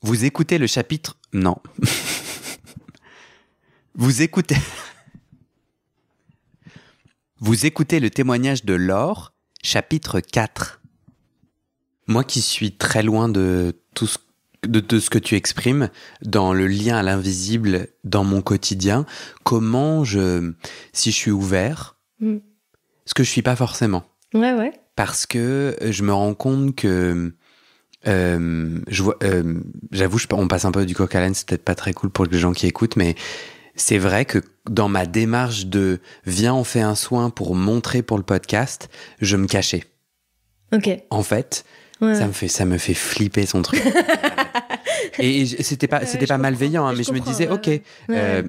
Vous écoutez le chapitre... Non. Vous écoutez... Vous écoutez le témoignage de Laure, chapitre 4. Moi qui suis très loin de tout ce que tu exprimes, dans le lien à l'invisible, dans mon quotidien, si je suis ouvert, ce que je suis pas forcément. Ouais. Parce que je me rends compte que... j'avoue, on passe un peu du coq à l'âne, c'est peut-être pas très cool pour les gens qui écoutent, mais c'est vrai que dans ma démarche de viens, on fait un soin pour montrer pour le podcast, je me cachais. Ok. En fait, ouais. ça me fait flipper son truc. Et c'était pas malveillant, hein, mais je me disais, ok,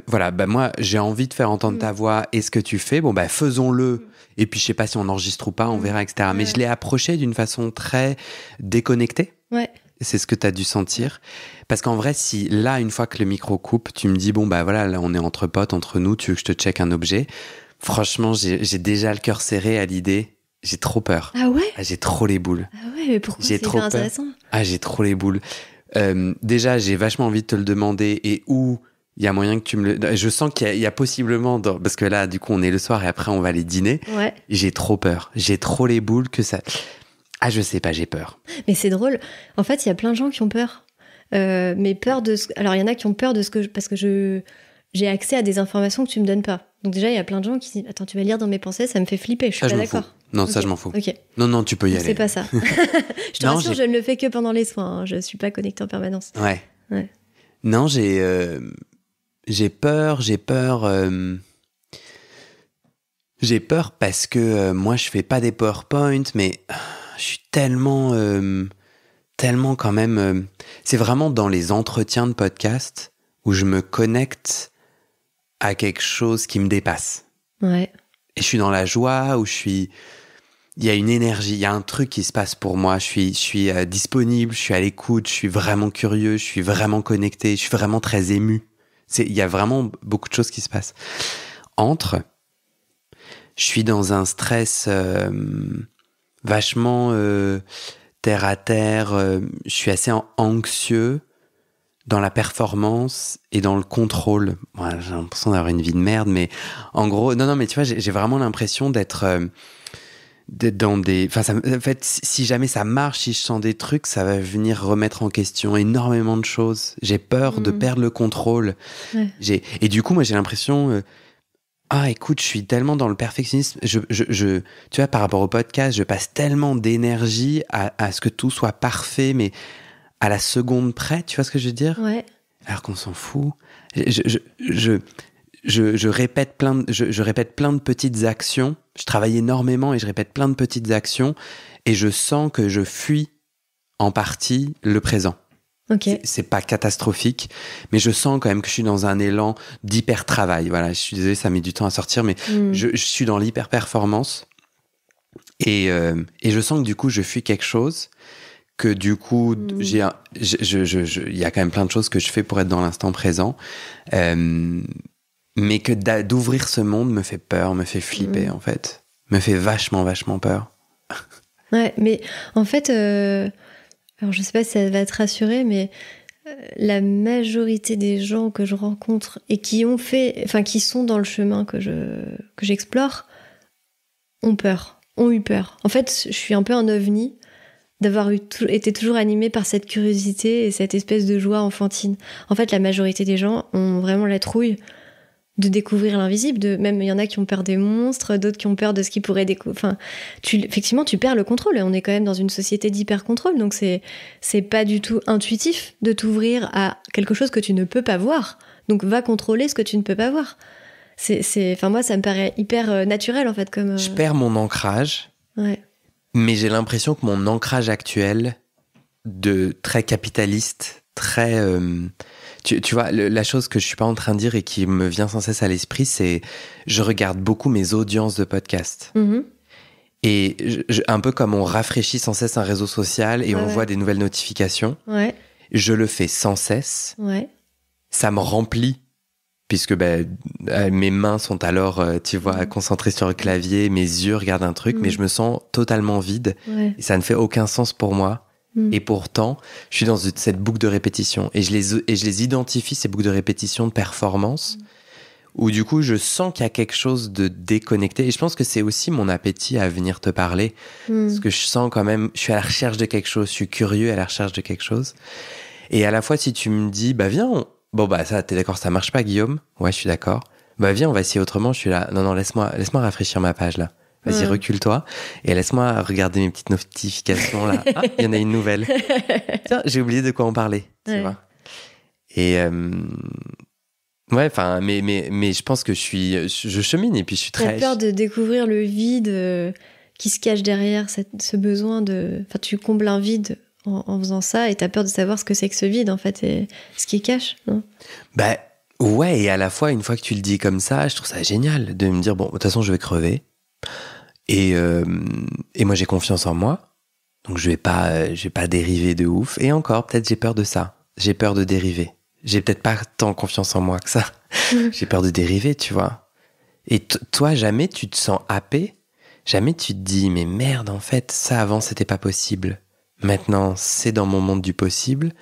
voilà, bah moi j'ai envie de faire entendre ta voix et ce que tu fais, bon bah faisons-le. Et puis je sais pas si on enregistre ou pas, on verra, etc. Mais je l'ai approché d'une façon très déconnectée. Ouais. C'est ce que tu as dû sentir. Parce qu'en vrai, si là, une fois que le micro coupe, tu me dis, bon, bah voilà, là, on est entre potes, entre nous, tu veux que je te check un objet. Franchement, j'ai déjà le cœur serré à l'idée. J'ai trop peur. Ah ouais? J'ai trop les boules. Ah ouais, mais pourquoi? C'est hyper intéressant. J'ai trop les boules. Déjà, j'ai vachement envie de te le demander et où il y a moyen que tu me le... Je sens qu'il y a possiblement... Parce que là, du coup, on est le soir et après, on va aller dîner. Ouais. J'ai trop peur. J'ai trop les boules que ça... Ah, je sais pas, j'ai peur. Mais c'est drôle. En fait, il y a plein de gens qui ont peur. Mais peur de... Alors, il y en a qui ont peur de ce que... Parce que j'ai accès à des informations que tu me donnes pas. Donc déjà, il y a plein de gens qui disent « Attends, tu vas lire dans mes pensées, ça me fait flipper, je suis pas d'accord. » Non, okay. Ça, je m'en fous. Ok. Non, tu peux y donc, aller. C'est pas ça. Je te rassure, je ne le fais que pendant les soins. Hein. Je suis pas connectée en permanence. Ouais. Ouais. Non, j'ai peur. J'ai peur parce que moi, je fais pas des PowerPoint, mais je suis tellement quand même... c'est vraiment dans les entretiens de podcast où je me connecte à quelque chose qui me dépasse. Ouais. Et je suis dans la joie, il y a une énergie, il y a un truc qui se passe pour moi. Je suis disponible, je suis à l'écoute, je suis vraiment curieux, je suis vraiment connecté, je suis vraiment très ému. Il y a vraiment beaucoup de choses qui se passent. Je suis dans un stress vachement terre à terre. Je suis assez anxieux dans la performance et dans le contrôle. Ouais, j'ai l'impression d'avoir une vie de merde, mais en gros, non, mais tu vois, j'ai vraiment l'impression d'être dans des... Enfin, en fait, si jamais ça marche, si je sens des trucs, ça va venir remettre en question énormément de choses. J'ai peur de perdre le contrôle. Ouais. Et du coup, moi, j'ai l'impression... écoute, je suis tellement dans le perfectionnisme. Tu vois, par rapport au podcast, je passe tellement d'énergie à ce que tout soit parfait, mais à la seconde près, tu vois ce que je veux dire? Ouais. Alors qu'on s'en fout. Je répète plein de petites actions. Je travaille énormément et je répète plein de petites actions et je sens que je fuis en partie le présent. Okay. C'est pas catastrophique, mais je sens quand même que je suis dans un élan d'hyper-travail. Voilà, je suis désolé, ça met du temps à sortir, mais je suis dans l'hyper-performance et je sens que du coup, je fuis quelque chose, que du coup, il y a quand même plein de choses que je fais pour être dans l'instant présent, mais que d'ouvrir ce monde me fait peur, me fait flipper, en fait. Me fait vachement, vachement peur. Ouais, mais en fait... Alors, je sais pas si ça va te rassurer, mais la majorité des gens que je rencontre et qui sont dans le chemin que j'explore, ont eu peur. En fait, je suis un peu un ovni d'avoir été toujours animée par cette curiosité et cette espèce de joie enfantine. En fait, la majorité des gens ont vraiment la trouille de découvrir l'invisible, même il y en a qui ont peur des monstres, d'autres qui ont peur de ce qu'ils pourraient découvrir. Enfin, effectivement, tu perds le contrôle. On est quand même dans une société d'hyper-contrôle, donc c'est pas du tout intuitif de t'ouvrir à quelque chose que tu ne peux pas voir. Donc va contrôler ce que tu ne peux pas voir. Enfin, moi, ça me paraît hyper naturel, en fait. Comme, Je perds mon ancrage, mais j'ai l'impression que mon ancrage actuel, de très capitaliste, très... Tu vois, la chose que je suis pas en train de dire et qui me vient sans cesse à l'esprit, c'est je regarde beaucoup mes audiences de podcasts. Et un peu comme on rafraîchit sans cesse un réseau social et on voit des nouvelles notifications, je le fais sans cesse. Ça me remplit, puisque mes mains sont alors, tu vois, concentrées sur le clavier, mes yeux regardent un truc, mais je me sens totalement vide. Et ça ne fait aucun sens pour moi. Et pourtant, je suis dans cette boucle de répétition. Et je les identifie, ces boucles de répétition de performance, où du coup, je sens qu'il y a quelque chose de déconnecté. Et je pense que c'est aussi mon appétit à venir te parler. Parce que je sens quand même, je suis à la recherche de quelque chose, je suis curieux à la recherche de quelque chose. Et à la fois, si tu me dis, bah viens, bon bah ça, t'es d'accord, ça marche pas, Guillaume? Ouais, je suis d'accord. Bah viens, on va essayer autrement. Je suis là. Non, laisse-moi rafraîchir ma page là. Vas-y, recule-toi et laisse-moi regarder mes petites notifications là. Ah, il y en a une nouvelle. Tiens, j'ai oublié de quoi on parlait, tu vois. Et ouais, enfin, mais je pense que je chemine et puis je suis très. T'as peur de découvrir le vide qui se cache derrière ce besoin de. Enfin, tu combles un vide en faisant ça et t'as peur de savoir ce que c'est que ce vide en fait et ce qui cache, non? Bah ouais, et à la fois, une fois que tu le dis comme ça, je trouve ça génial de me dire bon, de toute façon, je vais crever. Et moi, j'ai confiance en moi. Donc, je vais pas dériver de ouf. Et encore, peut-être, j'ai peur de ça. J'ai peur de dériver. J'ai peut-être pas tant confiance en moi que ça. J'ai peur de dériver, tu vois. Et toi, jamais tu te sens happé. Jamais tu te dis, mais merde, en fait, ça avant, c'était pas possible. Maintenant, c'est dans mon monde du possible.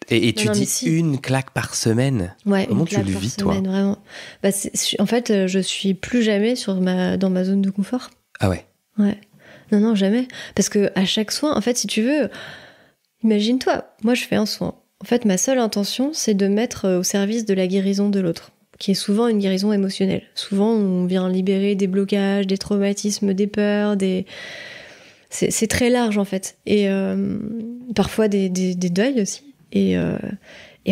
Et tu dis une claque par semaine. Ouais, comment tu le vis, toi? Vraiment. Bah, en fait, je suis plus jamais dans ma zone de confort. Ah ouais? Ouais. Non, jamais. Parce que à chaque soin, en fait, si tu veux, imagine-toi, moi je fais un soin. En fait, ma seule intention, c'est de mettre au service de la guérison de l'autre, qui est souvent une guérison émotionnelle. Souvent, on vient libérer des blocages, des traumatismes, des peurs, c'est très large, en fait. Et parfois des deuils aussi. Et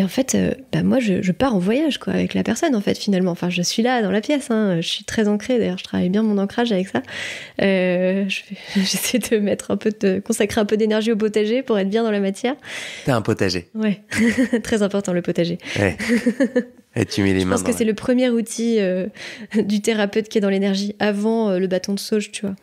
en fait, moi, je pars en voyage quoi, avec la personne, en fait, finalement. Enfin, je suis là, dans la pièce. Hein. Je suis très ancrée, d'ailleurs. Je travaille bien mon ancrage avec ça. J'essaie de consacrer un peu d'énergie au potager pour être bien dans la matière. T'as un potager? Ouais. Très important, le potager. Ouais. Et tu mets les mains. Je pense que c'est le premier outil du thérapeute qui est dans l'énergie, avant le bâton de sauge, tu vois.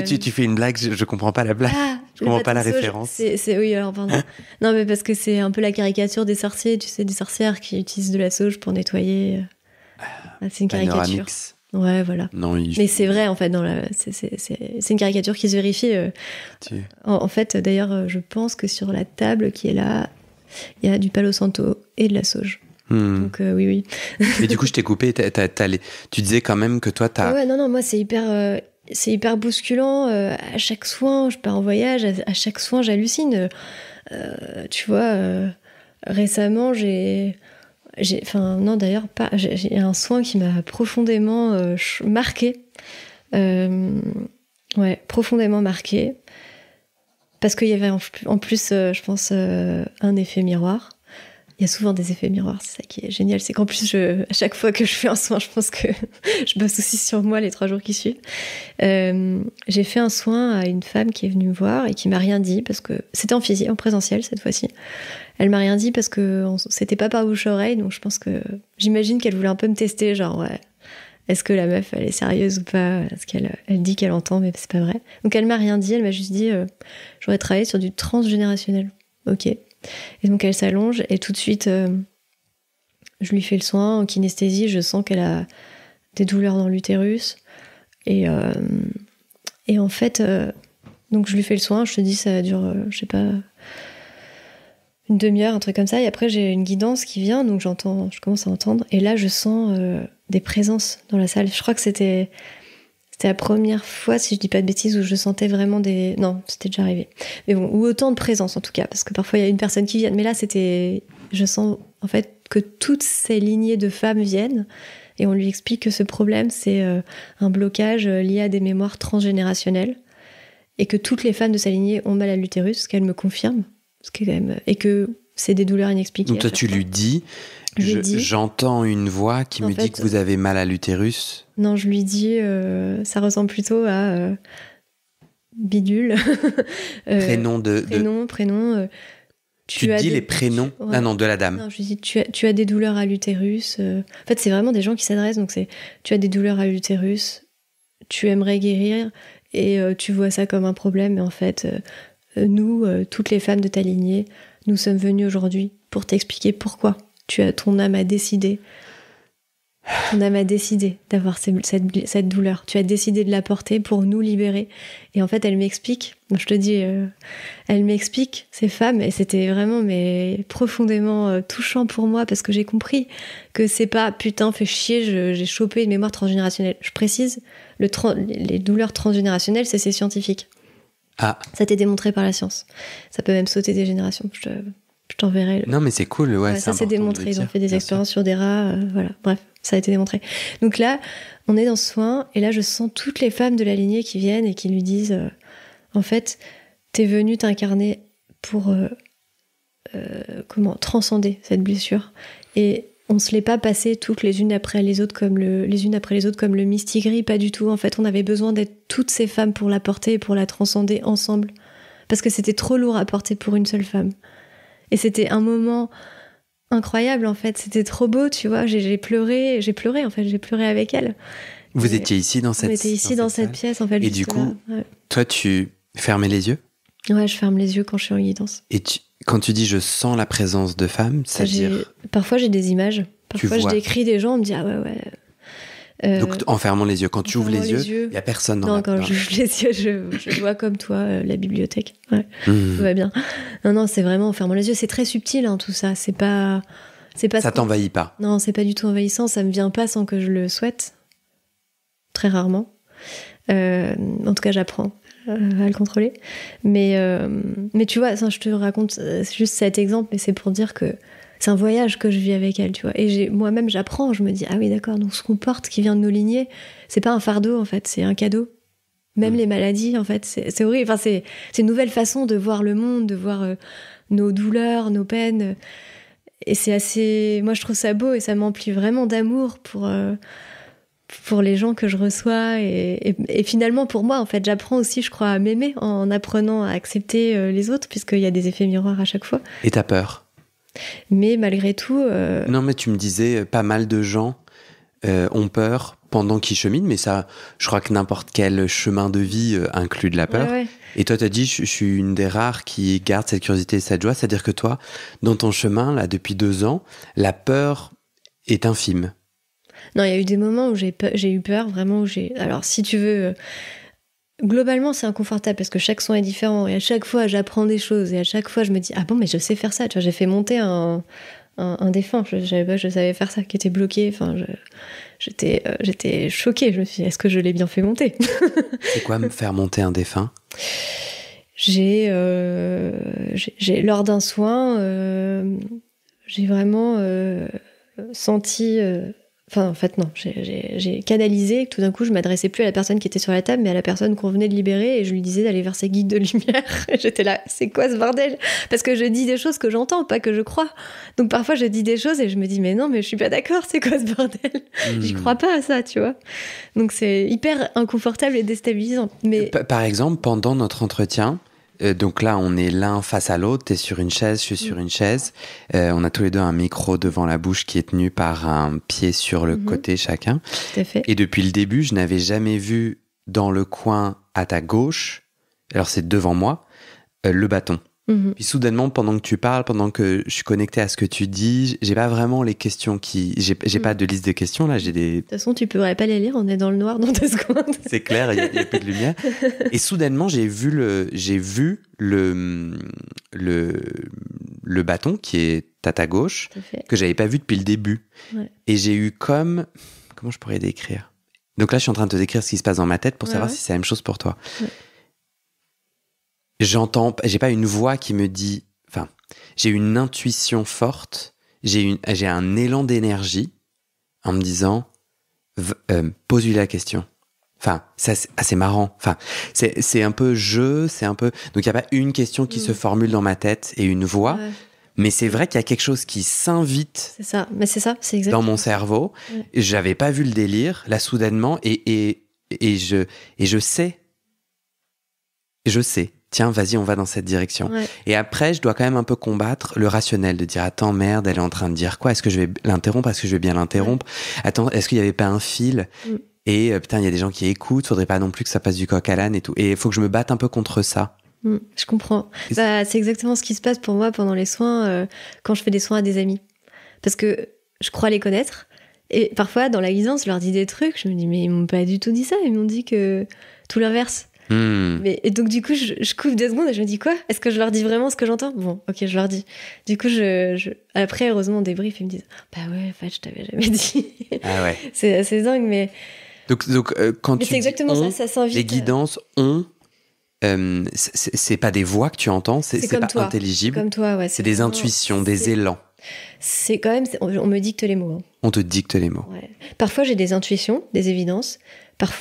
Tu fais une blague, je comprends pas la blague. Je comprends pas la référence. Oui, alors pardon. Non, mais parce que c'est un peu la caricature des sorciers, tu sais, des sorcières qui utilisent de la sauge pour nettoyer. C'est une caricature. Panoramix. Ouais, voilà. Non, mais c'est vrai, en fait, c'est une caricature qui se vérifie. En fait, d'ailleurs, je pense que sur la table qui est là, il y a du Palo Santo et de la sauge. Donc oui. Mais du coup, je t'ai coupé. Tu disais quand même que toi, t'as... Ouais, non, moi, c'est hyper bousculant. À chaque soin, je pars en voyage. À chaque soin, j'hallucine. Tu vois, récemment, non, d'ailleurs, pas. J'ai un soin qui m'a profondément marqué. Ouais, profondément marqué. Parce qu'il y avait en plus, je pense, un effet miroir. Il y a souvent des effets miroirs, c'est ça qui est génial. C'est qu'en plus, à chaque fois que je fais un soin, je pense que je bosse aussi sur moi les 3 jours qui suivent. J'ai fait un soin à une femme qui est venue me voir et qui m'a rien dit, parce que c'était en présentiel cette fois-ci. Elle m'a rien dit parce que c'était pas par bouche-oreille, donc j'imagine qu'elle voulait un peu me tester, genre, ouais, est-ce que la meuf, elle est sérieuse ou pas? Parce qu'elle dit qu'elle entend, mais c'est pas vrai. Donc elle m'a rien dit, elle m'a juste dit, j'aurais travaillé sur du transgénérationnel. Ok. Et donc elle s'allonge et tout de suite, je lui fais le soin en kinesthésie, je sens qu'elle a des douleurs dans l'utérus. Et en fait, donc je lui fais le soin, je te dis, ça dure, je sais pas, une demi-heure, un truc comme ça. Et après, j'ai une guidance qui vient, donc je commence à entendre. Et là, je sens des présences dans la salle. Je crois que c'était la première fois, si je dis pas de bêtises, où je sentais vraiment des... Non, c'était déjà arrivé. Mais bon, ou autant de présence en tout cas, parce que parfois il y a une personne qui vient. Mais là, je sens en fait que toutes ces lignées de femmes viennent et on lui explique que ce problème, c'est un blocage lié à des mémoires transgénérationnelles et que toutes les femmes de sa lignée ont mal à l'utérus, ce qu'elle me confirme, et que c'est des douleurs inexpliquées. Donc toi, tu lui dis... J'entends une voix qui me dit que vous avez mal à l'utérus. Non, je lui dis, ça ressemble plutôt à bidule. Prénom. Tu dis les prénoms ouais. Ah non, de la dame. Non, je lui dis, tu as des douleurs à l'utérus. En fait, c'est vraiment des gens qui s'adressent. Donc tu as des douleurs à l'utérus, tu aimerais guérir et tu vois ça comme un problème. Mais en fait, nous, toutes les femmes de ta lignée, nous sommes venues aujourd'hui pour t'expliquer pourquoi. Ton âme a décidé Ton âme a décidé d'avoir cette douleur. Tu as décidé de la porter pour nous libérer. Et en fait, elle m'explique, je te dis, elle m'explique, ces femmes, et c'était vraiment profondément touchant pour moi, parce que j'ai compris que c'est pas, putain, fais chier, j'ai chopé une mémoire transgénérationnelle. Je précise, les douleurs transgénérationnelles, c'est scientifique. Ah. Ça a été démontré par la science. Ça peut même sauter des générations. Je t'enverrai. Non, mais c'est cool, ouais. Ça c'est démontré. Ils ont fait des expériences sur des rats, voilà. Bref, ça a été démontré. Donc là, on est dans ce soin, et là, je sens toutes les femmes de la lignée qui viennent et qui lui disent, en fait, t'es venue t'incarner pour transcender cette blessure. Et on se l'est pas passé toutes les unes après les autres comme le mistigris, pas du tout. En fait, on avait besoin d'être toutes ces femmes pour la porter et pour la transcender ensemble, parce que c'était trop lourd à porter pour une seule femme. Et c'était un moment incroyable, en fait. C'était trop beau, tu vois. J'ai pleuré, en fait. J'ai pleuré avec elle. Vous étiez ici dans cette pièce. On était ici dans cette pièce, en fait. Et du coup, toi, tu fermais les yeux ? Ouais, je ferme les yeux quand je suis en guidance. Et quand tu dis « je sens la présence de femmes », c'est-à-dire... Parfois, j'ai des images. Parfois, je décris des gens, on me dit « ah ouais... » Donc, en fermant les yeux, quand tu ouvres les yeux, il n'y a personne dans la pièce. Non, quand j'ouvre les yeux, je vois comme toi la bibliothèque. Ouais, tout va bien. Non, c'est vraiment en fermant les yeux. C'est très subtil, hein, tout ça. C'est pas ça t'envahit pas. Non, c'est pas du tout envahissant. Ça me vient pas sans que je le souhaite. Très rarement. En tout cas, j'apprends à le contrôler. Mais tu vois, je te raconte juste cet exemple, mais c'est pour dire que c'est un voyage que je vis avec elle, tu vois. Et moi-même, j'apprends, je me dis, ah oui, d'accord, donc ce qu'on porte, qui vient de nos lignées, c'est pas un fardeau, en fait, c'est un cadeau. Même les maladies, en fait, c'est horrible. Enfin, c'est une nouvelle façon de voir le monde, de voir nos douleurs, nos peines. Et c'est assez... Moi, je trouve ça beau, et ça m'emplit vraiment d'amour pour les gens que je reçois. Et finalement, pour moi, en fait, j'apprends aussi, je crois, à m'aimer en apprenant à accepter les autres, puisqu'il y a des effets miroirs à chaque fois. Et t'as peur ? Mais malgré tout... Non, mais tu me disais, pas mal de gens ont peur pendant qu'ils cheminent, mais ça, je crois que n'importe quel chemin de vie inclut de la peur. Ouais. Et toi, t'as dit, je suis une des rares qui garde cette curiosité et cette joie, c'est-à-dire que toi, dans ton chemin, là, depuis 2 ans, la peur est infime. Non, il y a eu des moments où j'ai eu peur, vraiment, Alors, si tu veux... Globalement, c'est inconfortable parce que chaque son est différent, et à chaque fois, j'apprends des choses, et à chaque fois, je me dis, ah bon, mais je sais faire ça. Tu vois, j'ai fait monter un défunt, je savais faire ça, qui était bloqué. Enfin, j'étais choquée. Je me suis dit, est-ce que je l'ai bien fait monter ? C'est quoi me faire monter un défunt ? J'ai lors d'un soin, j'ai vraiment senti... Enfin, en fait, non. J'ai canalisé. Tout d'un coup, je m'adressais plus à la personne qui était sur la table, mais à la personne qu'on venait de libérer, et je lui disais d'aller vers ses guides de lumière. Et j'étais là, c'est quoi ce bordel ? Parce que je dis des choses que j'entends, pas que je crois. Donc parfois, je dis des choses et je me dis, mais non, mais je suis pas d'accord, c'est quoi ce bordel ? J'y crois pas à ça, tu vois. Donc c'est hyper inconfortable et déstabilisant. Mais... Par exemple, pendant notre entretien, donc là, on est l'un face à l'autre, t'es sur une chaise, je suis sur une chaise. On a tous les deux un micro devant la bouche qui est tenu par un pied sur le côté chacun. Tout à fait. Et depuis le début, je n'avais jamais vu dans le coin à ta gauche, alors c'est devant moi, le bâton. Puis soudainement, pendant que tu parles, pendant que je suis connecté à ce que tu dis, j'ai pas vraiment les questions j'ai pas de liste de questions, là, j'ai des... De toute façon, tu pourrais pas les lire, on est dans le noir dans 2 secondes. C'est clair, il y a plus de lumière. Et soudainement, j'ai vu le bâton qui est à ta gauche, que j'avais pas vu depuis le début. Ouais. Et j'ai eu comment je pourrais décrire ? Donc là, je suis en train de te décrire ce qui se passe dans ma tête pour savoir si c'est la même chose pour toi. Ouais. J'ai pas une voix qui me dit, enfin, j'ai une intuition forte, j'ai un élan d'énergie en me disant, pose-lui la question. Enfin, ça, c'est assez marrant. Enfin, c'est un peu c'est un peu, donc il y a pas une question qui se formule dans ma tête et une voix, mais c'est vrai qu'il y a quelque chose qui s'invite. C'est ça, mais c'est exactement dans mon cerveau. Ouais. J'avais pas vu le délire, là, soudainement, et je sais. Tiens, vas-y, on va dans cette direction. Ouais. Et après, je dois quand même un peu combattre le rationnel, de dire, attends, merde, elle est en train de dire quoi ? Est-ce que je vais l'interrompre ? Est-ce que je vais bien l'interrompre ? Attends, est-ce qu'il n'y avait pas un fil ? Et putain, il y a des gens qui écoutent, faudrait pas non plus que ça passe du coq à l'âne et tout. Et il faut que je me batte un peu contre ça. Je comprends. C'est exactement ce qui se passe pour moi pendant les soins, quand je fais des soins à des amis. Parce que je crois les connaître, Et parfois, dans la guidance, je leur dis des trucs, je me dis, mais ils m'ont pas du tout dit ça, ils m'ont dit que tout l'inverse. Et donc, du coup, je coupe 2 secondes et je me dis, quoi ? Est-ce que je leur dis vraiment ce que j'entends ? Bon, ok, je leur dis. Du coup, après, heureusement, on débrief, ils me disent, bah ouais, en fait, je t'avais jamais dit. Ah ouais. C'est assez dingue, mais... Donc quand mais tu c'est exactement dis ça s'invite. Les guidances c'est pas des voix que tu entends, c'est comme pas toi. intelligible. C'est comme toi, ouais. C'est des intuitions, des élans. C'est quand même... On me dicte les mots. Hein. On te dicte les mots. Ouais. Parfois, j'ai des intuitions, des évidences,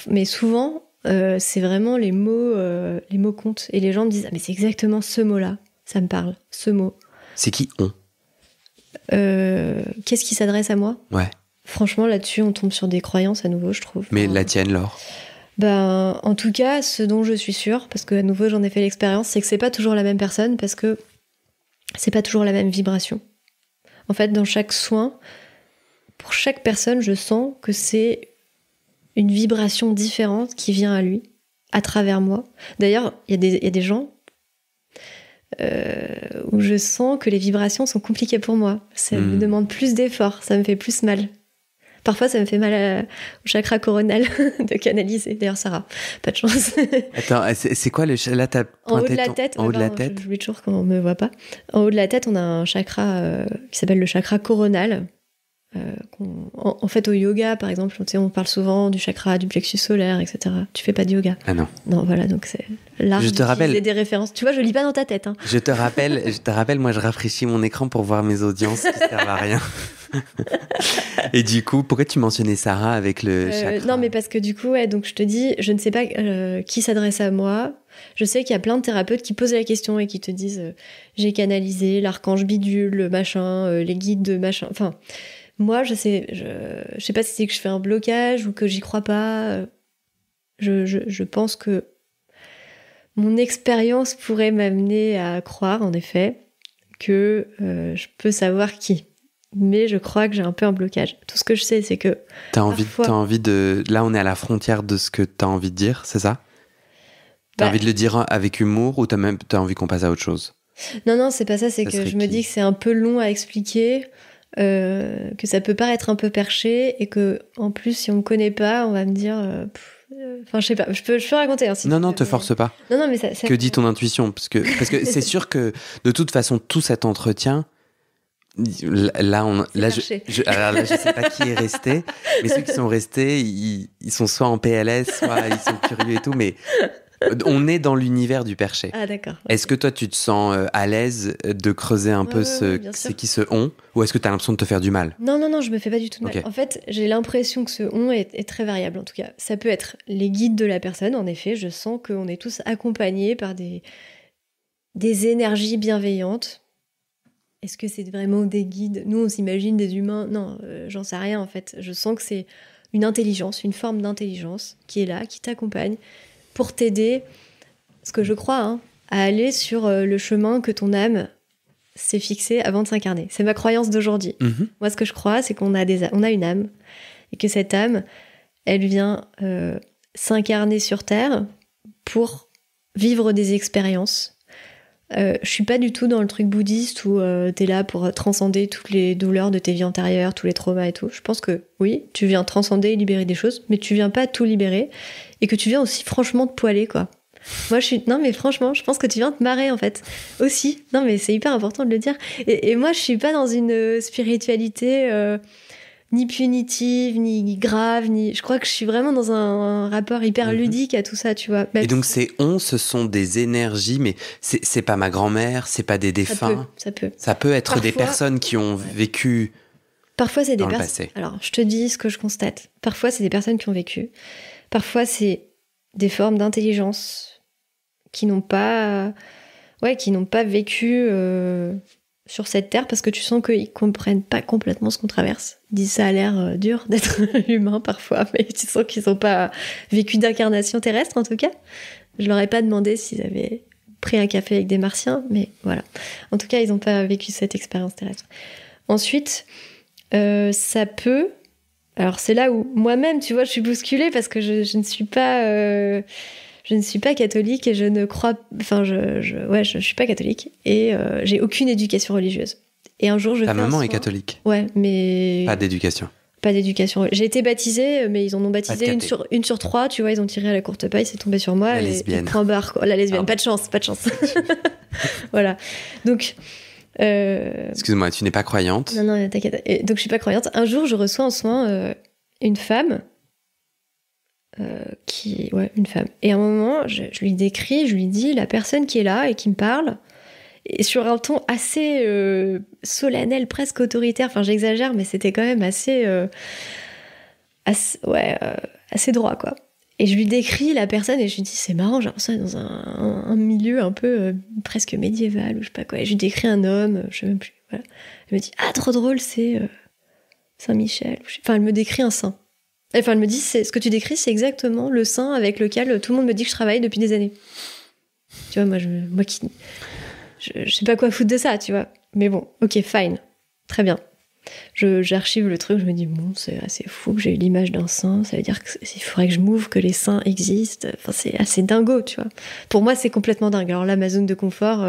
mais souvent... c'est vraiment les mots comptent. Et les gens me disent, ah, mais c'est exactement ce mot-là. Ça me parle, ce mot. C'est qui on ? Qu'est-ce qui s'adresse à moi ? Ouais. Franchement, là-dessus, on tombe sur des croyances à nouveau, je trouve. Mais la tienne, Laure ? Ben, en tout cas, ce dont je suis sûre, parce que à nouveau, j'en ai fait l'expérience, c'est que c'est pas toujours la même personne, parce que c'est pas toujours la même vibration. En fait, dans chaque soin, pour chaque personne, je sens que c'est une vibration différente qui vient à lui, à travers moi. D'ailleurs, il y a des gens où je sens que les vibrations sont compliquées pour moi. Ça me demande plus d'efforts, ça me fait plus mal. Parfois, ça me fait mal au chakra coronal de canaliser. D'ailleurs, Sarah, pas de chance. Attends, c'est quoi le... Là, t'as en haut de la tête. En haut de la tête. J'oublie toujours quand on me voit pas. En haut de la tête, on a un chakra qui s'appelle le chakra coronal. En fait, au yoga, par exemple, on parle souvent du chakra, du plexus solaire, etc. Tu fais pas de yoga? Ah non. Non, voilà, donc c'est l'art d'utiliser des références. Tu vois, je lis pas dans ta tête. Hein. Je te rappelle, moi, je rafraîchis mon écran pour voir mes audiences qui servent à rien. Et du coup, pourquoi tu mentionnais Sarah avec le chakra? Non, mais parce que du coup, ouais, donc je te dis, je ne sais pas qui s'adresse à moi. Je sais qu'il y a plein de thérapeutes qui posent la question et qui te disent j'ai canalisé l'archange bidule, le machin, les guides de machin. Enfin, moi, je sais pas si c'est que je fais un blocage ou que j'y crois pas. Je pense que mon expérience pourrait m'amener à croire, en effet, que je peux savoir qui. Mais je crois que j'ai un peu un blocage. Tout ce que je sais, c'est que... T'as envie de... Là, on est à la frontière de ce que t'as envie de dire, c'est ça? T'as envie de le dire avec humour ou t'as envie qu'on passe à autre chose? Non, c'est pas ça. C'est que je me dis que c'est un peu long à expliquer, que ça peut paraître un peu perché et que, en plus, si on me connaît pas, on va me dire... Enfin, je sais pas. Je peux raconter. Hein, si non, te force pas. Non, mais ça... Que dit ton intuition? Parce que c'est sûr que, de toute façon, tout cet entretien... Là, je sais pas qui est resté, mais ceux qui sont restés, ils sont soit en PLS, soit ils sont curieux et tout, mais on est dans l'univers du perché. Ah d'accord. Est-ce que toi, tu te sens à l'aise de creuser un peu c'est qui ce on, ou est-ce que tu as l'impression de te faire du mal? Non, je me fais pas du tout de mal. Okay. En fait, j'ai l'impression que ce on est très variable, en tout cas. Ça peut être les guides de la personne, en effet, je sens qu'on est tous accompagnés par des énergies bienveillantes. Est-ce que c'est vraiment des guides? Nous, on s'imagine des humains. Non, j'en sais rien, en fait. Je sens que c'est une intelligence, une forme d'intelligence qui est là, qui t'accompagne pour t'aider, ce que je crois, hein, à aller sur le chemin que ton âme s'est fixé avant de s'incarner. C'est ma croyance d'aujourd'hui. Mm-hmm. Moi, ce que je crois, c'est qu'on a une âme et que cette âme, elle vient s'incarner sur Terre pour vivre des expériences. Je suis pas du tout dans le truc bouddhiste où t'es là pour transcender toutes les douleurs de tes vies antérieures, tous les traumas et tout. Je pense que oui, tu viens transcender et libérer des choses, mais tu viens pas tout libérer et que tu viens aussi franchement te poiler, quoi. Moi, non, mais franchement, je pense que tu viens te marrer, en fait, aussi. Non, mais c'est hyper important de le dire. Et moi, je suis pas dans une spiritualité ni punitive, ni grave, je crois que je suis vraiment dans un rapport hyper ludique à tout ça, tu vois. Et donc ce sont des énergies, mais c'est pas ma grand-mère, c'est pas des défunts. Ça peut. Ça peut être des personnes qui ont vécu. Parfois, c'est des personnes. Alors, je te dis ce que je constate. Parfois, c'est des personnes qui ont vécu. Parfois, c'est des formes d'intelligence qui n'ont pas vécu sur cette terre, parce que tu sens qu'ils comprennent pas complètement ce qu'on traverse. Ils disent ça a l'air dur d'être humain parfois, mais tu sens qu'ils n'ont pas vécu d'incarnation terrestre, en tout cas. Je leur ai pas demandé s'ils avaient pris un café avec des martiens, mais voilà. En tout cas, ils n'ont pas vécu cette expérience terrestre. Ensuite, ça peut... Alors c'est là où moi-même, tu vois, je suis bousculée parce que je ne suis pas... Je ne suis pas catholique et je ne crois... Enfin, je suis pas catholique et j'ai aucune éducation religieuse. Et un jour, Ta maman est catholique? Ouais, mais... Pas d'éducation? Pas d'éducation. J'ai été baptisée, mais ils en ont baptisé une sur 3, tu vois, ils ont tiré à la courte paille, c'est tombé sur moi. La lesbienne. Point barre, quoi. La lesbienne, pas de chance. Voilà. Donc... Excuse-moi, tu n'es pas croyante? Non, t'inquiète. Donc je suis pas croyante. Un jour, je reçois en soin une femme une femme. Et à un moment, je lui décris, je lui dis la personne qui est là et qui me parle, et sur un ton assez solennel, presque autoritaire. Enfin, j'exagère, mais c'était quand même assez droit, quoi. Et je lui décris la personne et je lui dis c'est marrant, j'ai l'impression d'être dans un milieu un peu presque médiéval ou je sais pas quoi. Et je lui décris un homme, je sais même plus. Voilà. Elle me dit trop drôle, c'est Saint-Michel. Enfin, elle me décrit un saint. Enfin, elle me dit ce que tu décris, c'est exactement le saint avec lequel tout le monde me dit que je travaille depuis des années. Tu vois, moi qui je sais pas quoi foutre de ça, tu vois. Mais bon, ok, fine, très bien. J'archive le truc, je me dis bon, c'est assez fou que j'ai eu l'image d'un saint, ça veut dire qu'il faudrait que je m'ouvre, que les saints existent. Enfin, c'est assez dingo, tu vois. Pour moi, c'est complètement dingue. Alors là, ma zone de confort,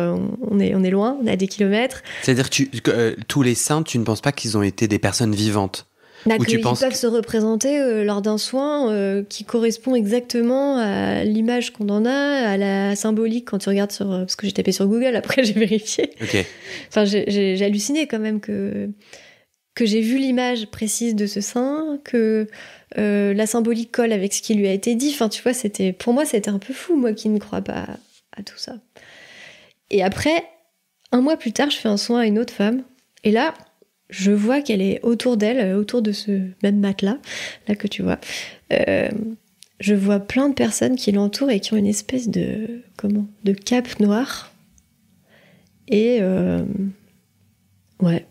on est loin, on est à des kilomètres. C'est-à-dire que tous les saints, tu ne penses pas qu'ils ont été des personnes vivantes? Ils peuvent se représenter lors d'un soin qui correspond exactement à l'image qu'on en a, à la symbolique quand tu regardes sur... parce que j'ai tapé sur Google, après j'ai vérifié. Okay. Enfin, j'ai halluciné quand même que j'ai vu l'image précise de ce saint, que la symbolique colle avec ce qui lui a été dit. Enfin, tu vois, pour moi, c'était un peu fou, moi qui ne crois pas à tout ça. Et après, 1 mois plus tard, je fais un soin à une autre femme. Et là, je vois qu'elle est autour d'elle, autour de ce même matelas, là que tu vois. Je vois plein de personnes qui l'entourent et qui ont une espèce de cape noire. Et...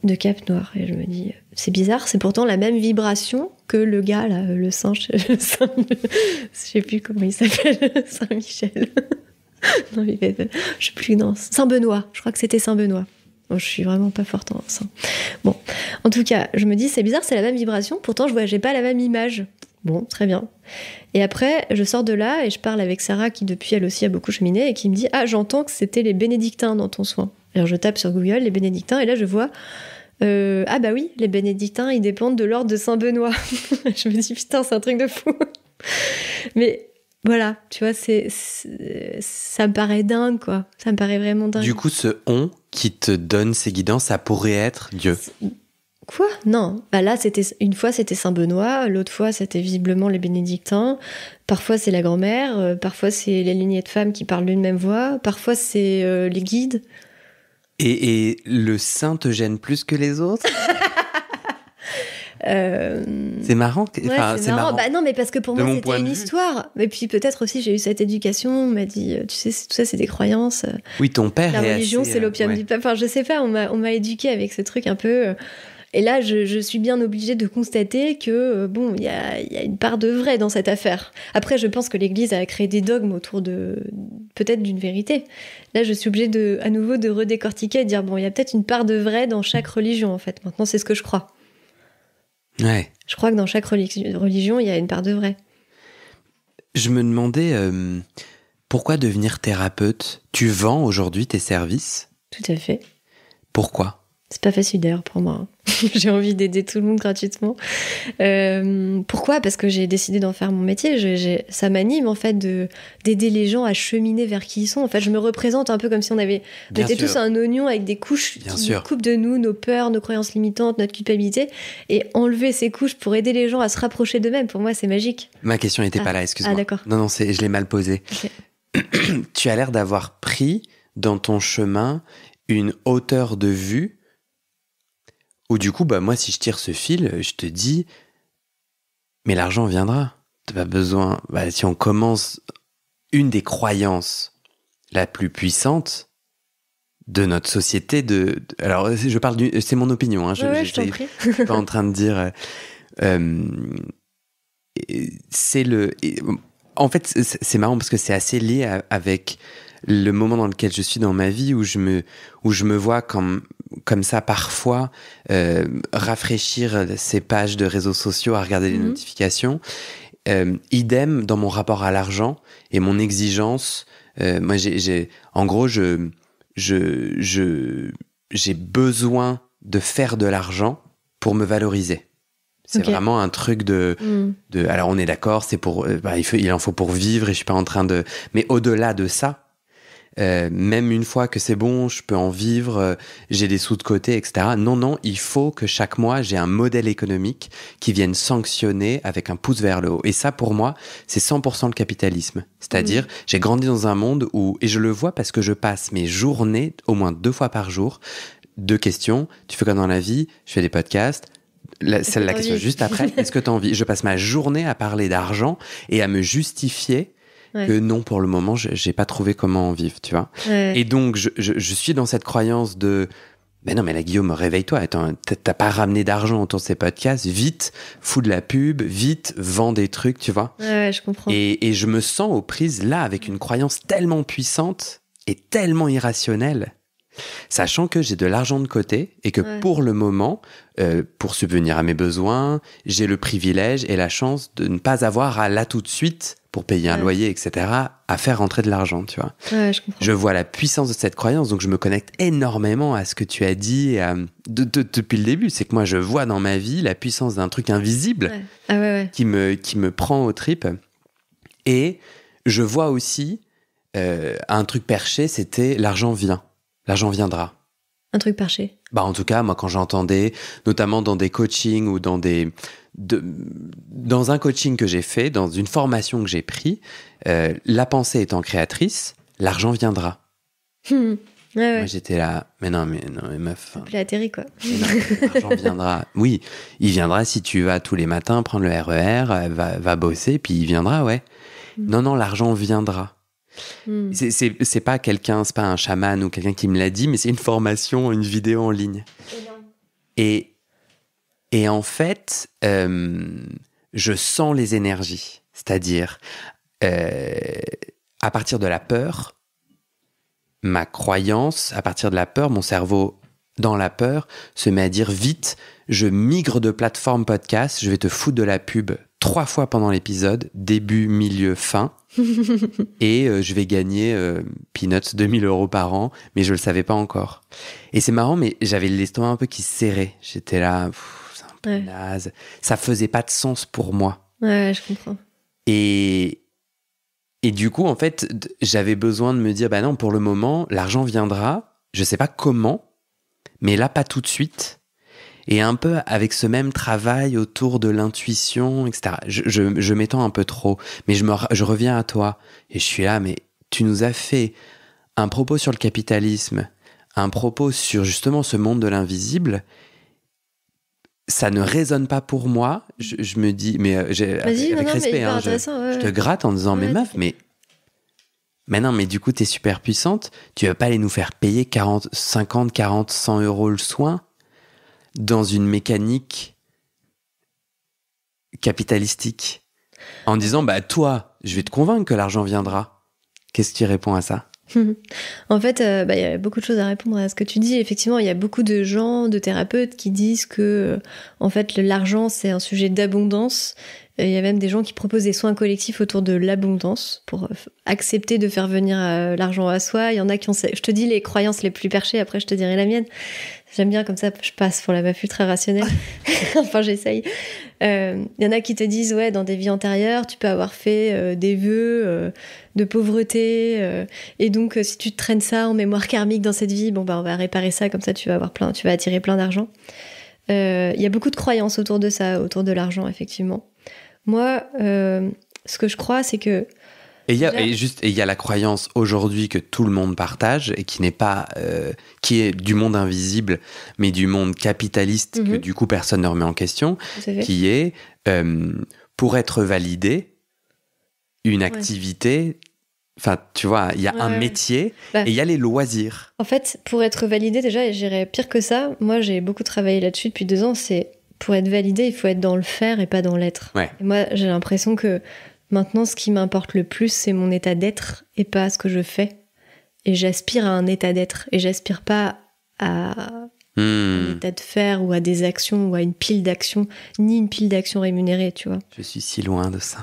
de cape noire. Et je me dis, c'est bizarre, c'est pourtant la même vibration que le gars, là, le saint, je sais plus comment il s'appelle, Saint-Michel. Non, je sais plus, non, Saint-Benoît, je crois que c'était Saint-Benoît. Bon, je suis vraiment pas forte en saint. Bon, en tout cas, je me dis, c'est bizarre, c'est la même vibration, pourtant j'ai pas la même image. Bon, très bien. Et après, je sors de là et je parle avec Sarah, qui depuis, elle aussi a beaucoup cheminé, et qui me dit, j'entends que c'était les bénédictins dans ton soin. Alors je tape sur Google, les bénédictins, et là je vois, bah oui, les bénédictins, ils dépendent de l'ordre de Saint-Benoît. Je me dis, putain, c'est un truc de fou. Mais voilà, tu vois, ça me paraît dingue, quoi. Ça me paraît vraiment dingue. Du coup, ce « on » qui te donne ces guidances, ça pourrait être Dieu. Quoi ? Non. Bah là, une fois, c'était Saint-Benoît, l'autre fois, c'était visiblement les bénédictins. Parfois, c'est la grand-mère, parfois, c'est les lignées de femmes qui parlent d'une même voix, parfois, c'est les guides. Et le saint te gêne plus que les autres? C'est marrant. C'est marrant. Bah non, mais parce que pour moi, c'était une histoire. Et puis peut-être aussi, j'ai eu cette éducation. On m'a dit, tu sais, tout ça, c'est des croyances. Oui, ton père. La religion, c'est l'opium du peuple. Enfin, je sais pas. On m'a éduquée avec ce truc un peu. Et là, je suis bien obligée de constater que, bon, il y a une part de vrai dans cette affaire. Après, je pense que l'Église a créé des dogmes autour peut-être d'une vérité. Là, je suis obligée à nouveau de redécortiquer et de dire, bon, il y a peut-être une part de vrai dans chaque religion, en fait. Maintenant, c'est ce que je crois. Ouais. Je crois que dans chaque religion, il y a une part de vrai. Je me demandais, pourquoi devenir thérapeute? Tu vends aujourd'hui tes services? Tout à fait. Pourquoi? C'est pas facile d'ailleurs pour moi. J'ai envie d'aider tout le monde gratuitement. Pourquoi ? Parce que j'ai décidé d'en faire mon métier. Ça m'anime en fait d'aider les gens à cheminer vers qui ils sont. En fait, je me représente un peu comme si on était tous un oignon avec des couches qui nous coupent de nous, nos peurs, nos croyances limitantes, notre culpabilité. Et enlever ces couches pour aider les gens à se rapprocher d'eux-mêmes, pour moi, c'est magique. Ma question n'était pas là, excuse-moi. Ah, d'accord. Non, je l'ai mal posée. Okay. Tu as l'air d'avoir pris dans ton chemin une hauteur de vue où du coup, moi, si je tire ce fil, je te dis, mais l'argent viendra. T'as pas besoin. Si on commence, une des croyances la plus puissante de notre société, alors je parle c'est mon opinion. Hein, je t'en prie. Je suis pas en train de dire. En fait, c'est marrant parce que c'est assez lié avec le moment dans lequel je suis dans ma vie où je me vois comme ça parfois rafraîchir ces pages de réseaux sociaux à regarder les notifications. Idem dans mon rapport à l'argent et mon exigence. Moi, en gros, j'ai besoin de faire de l'argent pour me valoriser. C'est vraiment un truc de... Alors, on est d'accord, c'est pour... il en faut pour vivre et je suis pas en train de... Mais au-delà de ça, même une fois que c'est bon, je peux en vivre, j'ai des sous de côté, etc. Non, il faut que chaque mois, j'ai un modèle économique qui vienne sanctionner avec un pouce vers le haut. Et ça, pour moi, c'est 100% le capitalisme. C'est-à-dire, j'ai grandi dans un monde où... Et je le vois parce que je passe mes journées, au moins 2 fois par jour, 2 questions. Tu fais quoi dans la vie? Je fais des podcasts. La question juste après, est-ce que tu as envie? Je passe ma journée à parler d'argent et à me justifier que non, pour le moment, j'ai pas trouvé comment en vivre, tu vois. Et donc, je suis dans cette croyance de mais non, mais là, Guillaume, réveille-toi. Attends, t'as pas ramené d'argent autour de ces podcasts. Vite, fous de la pub, vite, vends des trucs, tu vois. Ouais, je comprends. Et je me sens aux prises là avec une croyance tellement puissante et tellement irrationnelle. Sachant que j'ai de l'argent de côté et que pour le moment, pour subvenir à mes besoins, j'ai le privilège et la chance de ne pas avoir à là tout de suite, pour payer un loyer, etc., à faire rentrer de l'argent, tu vois. Ouais, je comprends. Je vois la puissance de cette croyance, donc je me connecte énormément à ce que tu as dit depuis le début. C'est que moi, je vois dans ma vie la puissance d'un truc invisible qui me prend aux tripes. Et je vois aussi un truc perché, c'était l'argent vient. L'argent viendra. Un truc perché. En tout cas, moi, quand j'entendais, notamment dans des coachings ou dans un coaching que j'ai fait, dans une formation que j'ai pris, la pensée étant créatrice, l'argent viendra. Moi, j'étais là, mais non, mais meuf. Ça plaît atterri, quoi. L'argent viendra. Oui, il viendra si tu vas tous les matins prendre le RER, va bosser, puis il viendra, ouais. Non, l'argent viendra. C'est pas quelqu'un, c'est pas un chaman ou quelqu'un qui me l'a dit, mais c'est une formation, une vidéo en ligne. Et en fait, je sens les énergies. C'est-à-dire, à partir de la peur, ma croyance, à partir de la peur, mon cerveau, dans la peur, se met à dire vite, je migre de plateforme podcast, je vais te foutre de la pub 3 fois pendant l'épisode, début, milieu, fin. Et je vais gagner peanuts 2000 € par an, mais je le savais pas encore. Et c'est marrant, mais j'avais l'estomac un peu qui se serrait. J'étais là, c'est un peu naze. Ça faisait pas de sens pour moi. Ouais, je comprends. Et du coup, en fait, j'avais besoin de me dire, non, pour le moment, l'argent viendra. Je sais pas comment, mais là, pas tout de suite. Et un peu avec ce même travail autour de l'intuition, etc. Je m'étends un peu trop, mais je reviens à toi. Et je suis là, mais tu nous as fait un propos sur le capitalisme, un propos sur justement ce monde de l'invisible. Ça ne résonne pas pour moi. Je me dis, mais avec respect, je te gratte en disant, mais meuf, mais non, mais du coup, t'es super puissante. Tu vas pas aller nous faire payer 50, 40, 100 € le soin dans une mécanique capitalistique en disant toi, je vais te convaincre que l'argent viendra. Qu'est-ce que tu réponds à ça? En fait, y a beaucoup de choses à répondre à ce que tu dis. Effectivement, il y a beaucoup de gens, de thérapeutes qui disent que en fait, l'argent, c'est un sujet d'abondance. Il y a même des gens qui proposent des soins collectifs autour de l'abondance pour accepter de faire venir l'argent à soi. Il y en a qui ont... Je te dis les croyances les plus perchées, après je te dirai la mienne. J'aime bien, comme ça, je passe pour la meuf ultra rationnelle. Enfin, j'essaye. Il y en a qui te disent, dans des vies antérieures, tu peux avoir fait des vœux de pauvreté. Et donc, si tu te traînes ça en mémoire karmique dans cette vie, on va réparer ça, comme ça, tu vas attirer plein d'argent. Il y a beaucoup de croyances autour de ça, autour de l'argent, effectivement. Moi, ce que je crois, c'est que... Et il y a la croyance aujourd'hui que tout le monde partage et qui n'est pas... qui est du monde invisible, mais du monde capitaliste que du coup personne ne remet en question, qui est, pour être validé, une activité... Enfin, tu vois, il y a un métier et il y a les loisirs. En fait, pour être validé, déjà, j'irais pire que ça. Moi, j'ai beaucoup travaillé là-dessus depuis 2 ans, c'est... Pour être validé, il faut être dans le faire et pas dans l'être. Ouais. Et moi, j'ai l'impression que maintenant, ce qui m'importe le plus, c'est mon état d'être et pas ce que je fais. Et j'aspire à un état d'être. Et j'aspire pas à un état de faire ou à des actions ou à une pile d'actions, ni une pile d'actions rémunérées, tu vois. Je suis si loin de ça.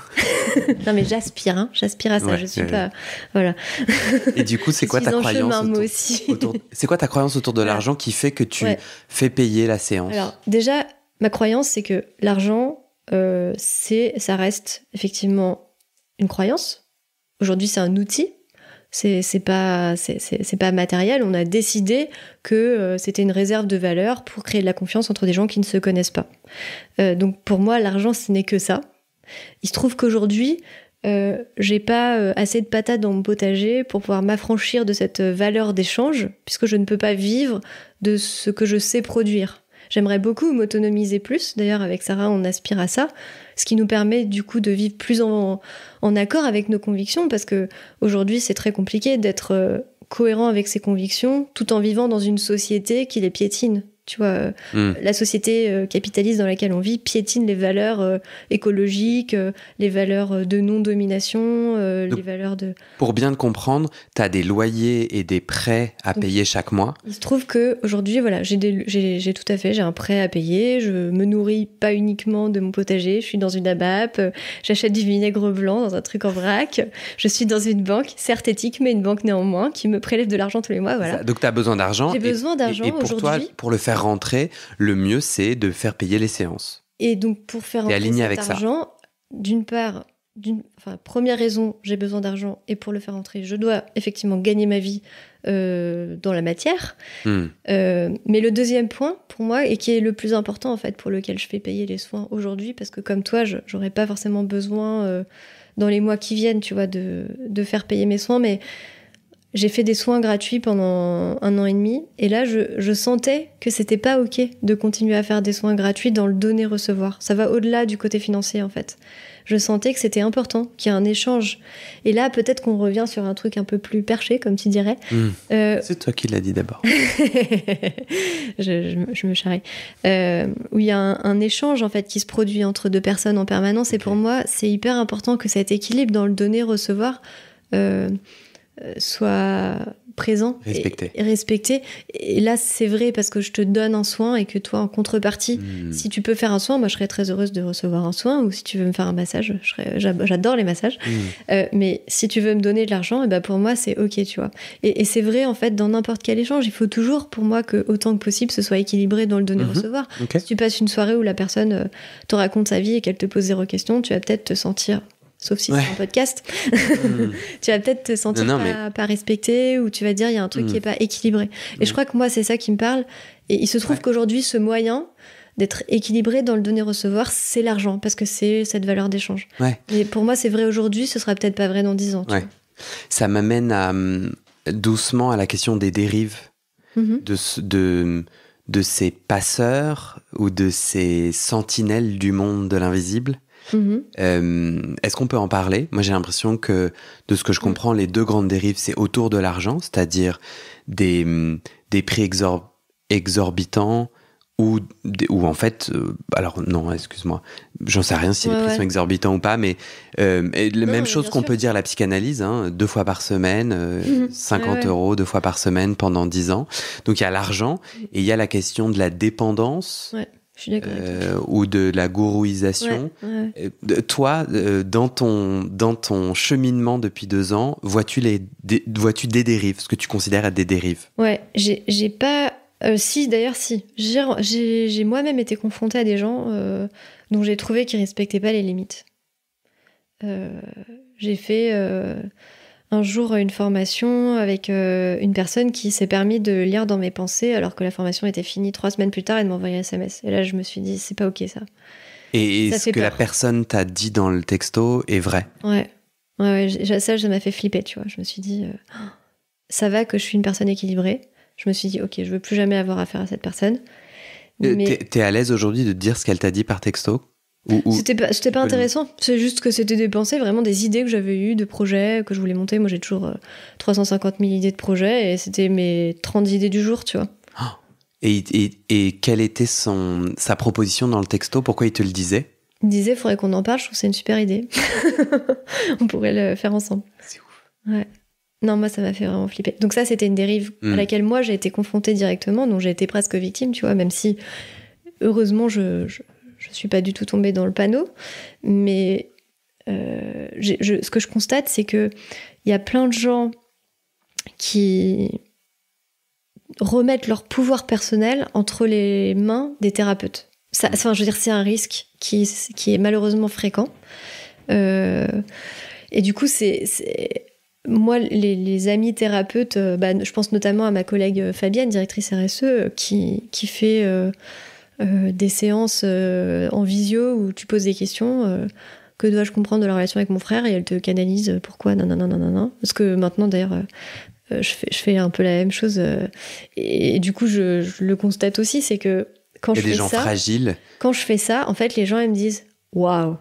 Non, mais j'aspire à ça. Ouais, je suis pas... Voilà. Et du coup, c'est quoi ta croyance c'est quoi ta croyance autour de l'argent qui fait que tu fais payer la séance? Alors, déjà... Ma croyance, c'est que l'argent, ça reste effectivement une croyance. Aujourd'hui, c'est un outil. C'est pas matériel. On a décidé que c'était une réserve de valeur pour créer de la confiance entre des gens qui ne se connaissent pas. Donc pour moi, l'argent, ce n'est que ça. Il se trouve qu'aujourd'hui, j'ai pas assez de patates dans mon potager pour pouvoir m'affranchir de cette valeur d'échange, puisque je ne peux pas vivre de ce que je sais produire. J'aimerais beaucoup m'autonomiser plus. D'ailleurs, avec Sarah, on aspire à ça, ce qui nous permet du coup de vivre plus en accord avec nos convictions, parce que aujourd'hui, c'est très compliqué d'être cohérent avec ses convictions, tout en vivant dans une société qui les piétine. Tu vois, la société capitaliste dans laquelle on vit piétine les valeurs écologiques, les valeurs de non-domination, les valeurs de... Pour bien te comprendre, tu as des loyers et des prêts à payer chaque mois. Il se trouve qu'aujourd'hui, voilà, j'ai tout à fait, j'ai un prêt à payer, je me nourris pas uniquement de mon potager, je suis dans une ABAP, j'achète du vinaigre blanc dans un truc en vrac, je suis dans une banque, certes éthique, mais une banque néanmoins, qui me prélève de l'argent tous les mois, voilà. Donc tu as besoin d'argent. J'ai besoin d'argent et pour aujourd'hui. toi, pour le faire rentrer, le mieux c'est de faire payer les séances. Et donc pour faire rentrer cet argent, d'une part, première raison, j'ai besoin d'argent, et pour le faire rentrer, je dois effectivement gagner ma vie dans la matière. Mais le deuxième point pour moi, et qui est le plus important en fait, pour lequel je fais payer les soins aujourd'hui, parce que comme toi, j'aurais pas forcément besoin dans les mois qui viennent, tu vois, de faire payer mes soins, mais j'ai fait des soins gratuits pendant 1 an et demi, et là, je sentais que c'était pas OK de continuer à faire des soins gratuits dans le donner-recevoir. Ça va au-delà du côté financier, en fait. Je sentais que c'était important, qu'il y ait un échange. Et là, peut-être qu'on revient sur un truc un peu plus perché, comme tu dirais. C'est toi qui l'as dit d'abord. je me charrie. Où il y a un échange, en fait, qui se produit entre deux personnes en permanence. Okay. Et pour moi, c'est hyper important que cet équilibre dans le donner-recevoir soit présent et respecté. Et là, c'est vrai parce que je te donne un soin et que toi, en contrepartie, si tu peux faire un soin, moi, je serais très heureuse de recevoir un soin, ou si tu veux me faire un massage, j'adore les massages. Mais si tu veux me donner de l'argent, et ben pour moi, c'est OK, tu vois. Et c'est vrai, en fait, dans n'importe quel échange, il faut toujours, pour moi, que autant que possible, ce soit équilibré dans le donner-recevoir. Okay. Si tu passes une soirée où la personne te raconte sa vie et qu'elle te pose 0 question, tu vas peut-être te sentir... Sauf si c'est un podcast, tu vas peut-être te sentir pas respecté, ou tu vas dire il y a un truc qui est pas équilibré. Et je crois que moi, c'est ça qui me parle. Et il se trouve qu'aujourd'hui, ce moyen d'être équilibré dans le donner-recevoir, c'est l'argent, parce que c'est cette valeur d'échange. Et pour moi, c'est vrai aujourd'hui, ce sera peut-être pas vrai dans 10 ans. Tu vois. Ça m'amène doucement à la question des dérives, de ces passeurs ou de ces sentinelles du monde de l'invisible. Est-ce qu'on peut en parler ? Moi, j'ai l'impression que, de ce que je comprends, les 2 grandes dérives, c'est autour de l'argent, c'est-à-dire des prix exorbitants ou en fait... alors, non, excuse-moi, j'en sais rien si les prix sont exorbitants ou pas, mais même chose qu'on peut dire à la psychanalyse, 2 fois par semaine, 50 € 2 fois par semaine pendant 10 ans. Donc, il y a l'argent et il y a la question de la dépendance. Je suis d'accord ou de la gourouisation. Toi, dans ton cheminement depuis 2 ans, vois-tu des dérives, ce que tu considères être des dérives ? Ouais, j'ai pas... si, d'ailleurs, si. J'ai moi-même été confrontée à des gens dont j'ai trouvé qu'ils respectaient pas les limites. J'ai fait... un jour une formation avec une personne qui s'est permis de lire dans mes pensées alors que la formation était finie 3 semaines plus tard et de m'envoyer un SMS. Et là, je me suis dit, c'est pas OK, ça. Et ce que la personne t'a dit dans le texto est vrai. Ouais, ça m'a fait flipper, tu vois. Je me suis dit, ça va que je suis une personne équilibrée. Je me suis dit, OK, je veux plus jamais avoir affaire à cette personne. Mais... T'es à l'aise aujourd'hui de dire ce qu'elle t'a dit par texto ? C'était pas intéressant, c'est juste que c'était des pensées, vraiment des idées que j'avais eues, de projets que je voulais monter. Moi j'ai toujours 350 000 idées de projets et c'était mes 30 idées du jour, tu vois. Et quelle était sa proposition dans le texto ? Pourquoi il te le disait ? Il me disait, faudrait qu'on en parle, je trouve que c'est une super idée. On pourrait le faire ensemble. C'est ouf. Ouais. Non, moi ça m'a fait vraiment flipper. Donc ça c'était une dérive à laquelle moi j'ai été confrontée directement, donc j'ai été presque victime, tu vois, même si heureusement je suis pas du tout tombée dans le panneau, mais ce que je constate, c'est que il y a plein de gens qui remettent leur pouvoir personnel entre les mains des thérapeutes. Enfin, je veux dire, c'est un risque qui est malheureusement fréquent. Et du coup, moi, les amis thérapeutes, je pense notamment à ma collègue Fabienne, directrice RSE, qui fait des séances en visio où tu poses des questions. Que dois-je comprendre de la relation avec mon frère? Et elle te canalise pourquoi, non. Parce que maintenant, d'ailleurs, je fais un peu la même chose. Et du coup, je le constate aussi, c'est que quand je fais ça... Il y a des gens fragiles. Quand je fais ça, en fait, les gens, ils me disent « Waouh,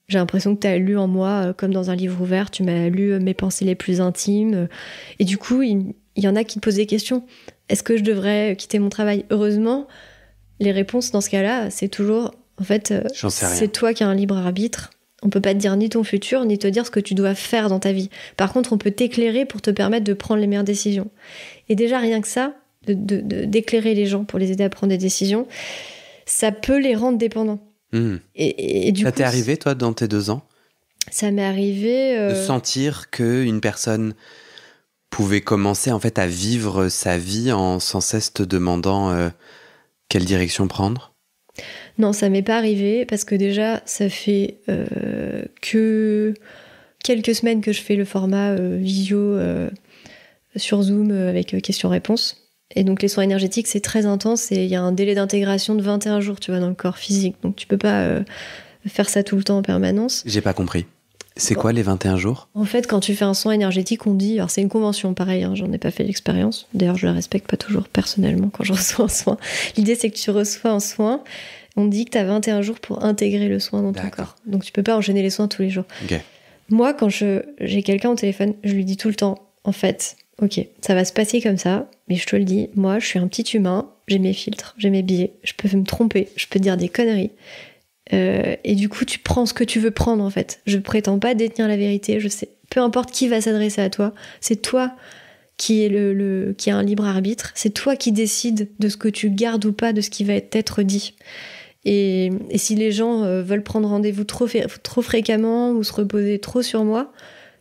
j'ai l'impression que tu as lu en moi, comme dans un livre ouvert, tu m'as lu mes pensées les plus intimes. » Et du coup, il y en a qui te posent des questions. Est-ce que je devrais quitter mon travail? Heureusement, les réponses dans ce cas-là, c'est toujours... En fait, c'est toi qui as un libre arbitre. On peut pas te dire ni ton futur, ni te dire ce que tu dois faire dans ta vie. Par contre, on peut t'éclairer pour te permettre de prendre les meilleures décisions. Et déjà, rien que ça, d'éclairer les gens pour les aider à prendre des décisions, ça peut les rendre dépendants. Et du ça coup, t'est arrivé, toi, dans tes 2 ans? Ça m'est arrivé... De sentir qu'une personne pouvait commencer, en fait, à vivre sa vie en sans cesse te demandant quelle direction prendre? Non, ça m'est pas arrivé parce que déjà, ça fait que quelques semaines que je fais le format visio sur Zoom avec questions-réponses. Et donc, les soins énergétiques, c'est très intense et il y a un délai d'intégration de 21 jours, tu vois, dans le corps physique. Donc, tu peux pas faire ça tout le temps en permanence. J'ai pas compris. C'est quoi les 21 jours? En fait, quand tu fais un soin énergétique, on dit... Alors, c'est une convention, pareil, hein, j'en ai pas fait l'expérience. D'ailleurs, je la respecte pas toujours personnellement quand je reçois un soin. L'idée, c'est que tu reçois un soin, on dit que tu as 21 jours pour intégrer le soin dans ton corps. Donc, tu peux pas enchaîner les soins tous les jours. Okay. Moi, quand j'ai quelqu'un au téléphone, je lui dis tout le temps, en fait, ok, ça va se passer comme ça, mais je te le dis, moi, je suis un petit humain, j'ai mes filtres, j'ai mes biais, je peux me tromper, je peux dire des conneries. Et du coup, tu prends ce que tu veux prendre, en fait. Je prétends pas détenir la vérité, je sais. Peu importe qui va s'adresser à toi, c'est toi qui a un libre arbitre, c'est toi qui décides de ce que tu gardes ou pas de ce qui va être dit. Et si les gens veulent prendre rendez-vous trop fréquemment ou se reposer trop sur moi,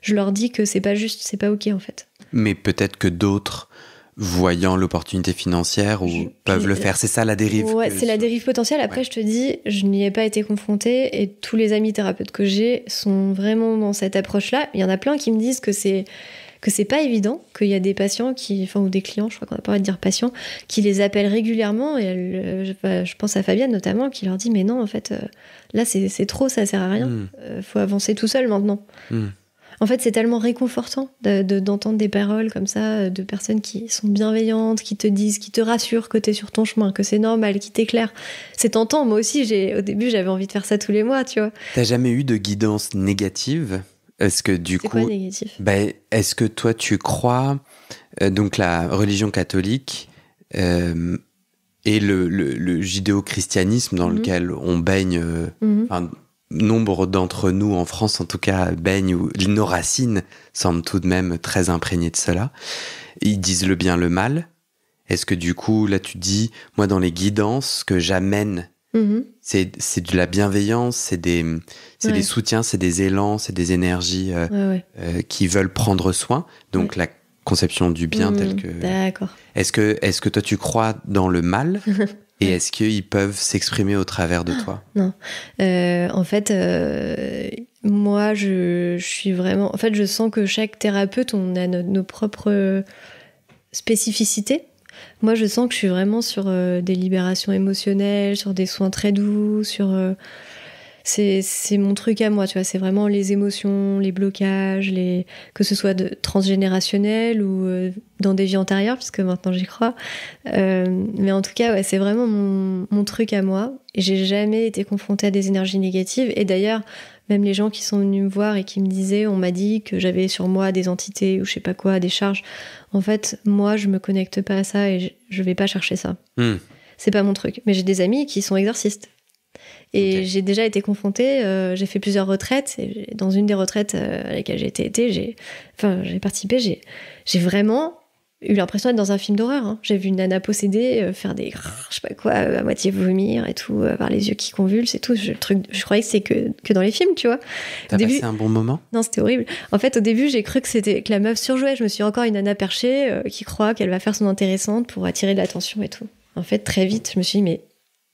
je leur dis que c'est pas juste, c'est pas ok, en fait. Mais peut-être que d'autres, voyant l'opportunité financière, peuvent le faire. C'est ça la dérive? Ouais, c'est la dérive potentielle. Après, je te dis, je n'y ai pas été confrontée et tous les amis thérapeutes que j'ai sont vraiment dans cette approche-là. Il y en a plein qui me disent que c'est pas évident, qu'il y a des patients ou des clients, je crois qu'on n'a pas le droit de dire patients, qui les appellent régulièrement et je pense à Fabienne notamment, qui leur dit mais non, en fait, là c'est trop, ça sert à rien. Faut avancer tout seul maintenant. En fait, c'est tellement réconfortant d'entendre des paroles comme ça, de personnes qui sont bienveillantes, qui te disent, qui te rassurent que t'es sur ton chemin, que c'est normal, qui t'éclairent. C'est tentant. Moi aussi, au début, j'avais envie de faire ça tous les mois, tu vois. T'as jamais eu de guidance négative? Est-ce que du coup... C'est quoi négatif? Est-ce que toi, tu crois... donc, la religion catholique et le judéo-christianisme dans lequel on baigne... nombre d'entre nous, en France en tout cas, baignent, où nos racines semblent tout de même très imprégnées de cela. Ils disent le bien, le mal. Est-ce que du coup, là tu dis, moi dans les guidances, ce que j'amène, c'est de la bienveillance, c'est des soutiens, c'est des élans, c'est des énergies qui veulent prendre soin. Donc la conception du bien tel que... D'accord. Est-ce que toi tu crois dans le mal? Et est-ce qu'ils peuvent s'exprimer au travers de toi? Non. En fait, moi, je suis vraiment... En fait, je sens que chaque thérapeute, on a nos propres spécificités. Moi, je sens que je suis vraiment sur des libérations émotionnelles, sur des soins très doux, sur... C'est mon truc à moi, tu vois. C'est vraiment les émotions, les blocages, que ce soit transgénérationnel ou dans des vies antérieures, puisque maintenant j'y crois. Mais en tout cas, c'est vraiment mon truc à moi. Et j'ai jamais été confrontée à des énergies négatives. Et d'ailleurs, même les gens qui sont venus me voir et qui me disaient, on m'a dit que j'avais sur moi des entités ou je sais pas quoi, des charges. En fait, moi, je me connecte pas à ça et je vais pas chercher ça. C'est pas mon truc. Mais j'ai des amis qui sont exorcistes. Et j'ai déjà été confrontée, j'ai fait plusieurs retraites, et dans une des retraites à laquelle j'ai j'ai participé, j'ai vraiment eu l'impression d'être dans un film d'horreur. Hein. J'ai vu une nana possédée faire des je sais pas quoi, à moitié vomir et tout, avoir les yeux qui convulsent et tout. Je croyais que c'est que dans les films, tu vois. T'as passé un bon moment? Non, c'était horrible. En fait, au début, j'ai cru que la meuf surjouait. Je me suis dit, encore une nana perchée qui croit qu'elle va faire son intéressante pour attirer de l'attention et tout. En fait, très vite, je me suis dit,